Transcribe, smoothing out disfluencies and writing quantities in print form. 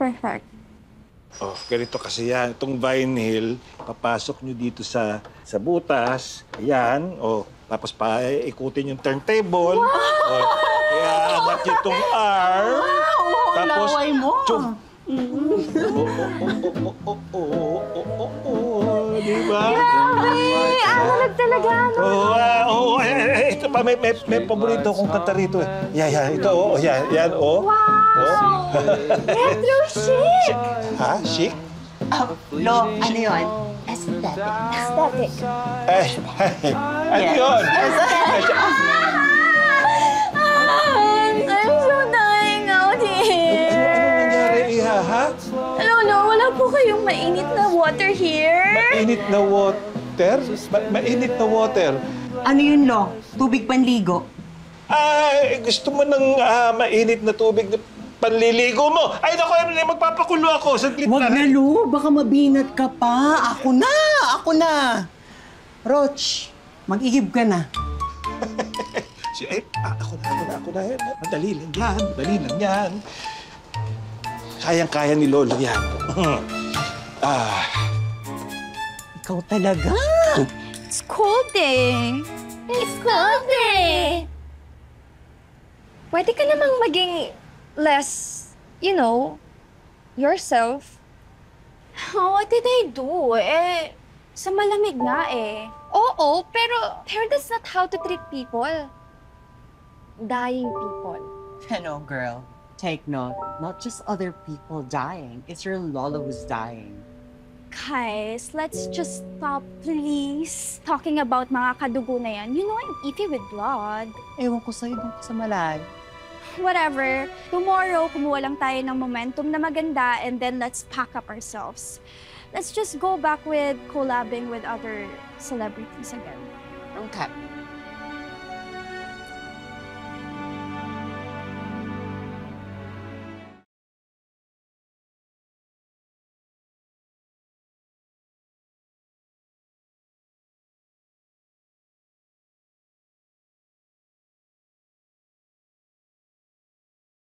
Perfect. Oh, ganito kasi yan. Itong vinyl, papasok nyo dito sa butas. Ayan. Oh, tapos ikutin yung turntable. Wow! Oh, kaya angat nyo itong arm. Wow! Tapos, laway mo! Diba? Ay, alag talaga, no? Ito pa, may paborito kong kanta rito. Yan, ito, yan, Wow! Retro chic! Ha? Chic? Lo, ano yun? Aesthetic. Aesthetic. Ano yun? I'm so dying out here. Ano nangyari, Iha, ha? Lolo, wala po kayong mainit na water here? Mainit na water? Mainit na water? Ano yun, Lo? Tubig panligo? Ay, gusto mo ng mainit na tubig na panliligo mo? Ay, naku, magpapakulo ako. Saglit Wag na, Lo. Baka mabinat ka pa. Ako na! Ako na! Roach, mag-ihib ka na. Ako na. Madali lang yan. Kayang-kaya ni Lolo yan. Ikaw talaga. It's colding. It's colding. Pwede ka namang maging less, yourself. What did I do? Sa malamig nga eh. Oo, pero that's not how to treat people. Dying people. Hello, girl. Take note. Not just other people dying. It's your Lolo who's dying. Guys, let's just stop, please, talking about mga kadugo na yan. You know I'm iffy with blood. Ewan ko sa'yo dun sa malay. Whatever. Tomorrow, kumuha lang tayo ng momentum na maganda and then let's pack up ourselves. Let's just go back with collabing with other celebrities again. Okay.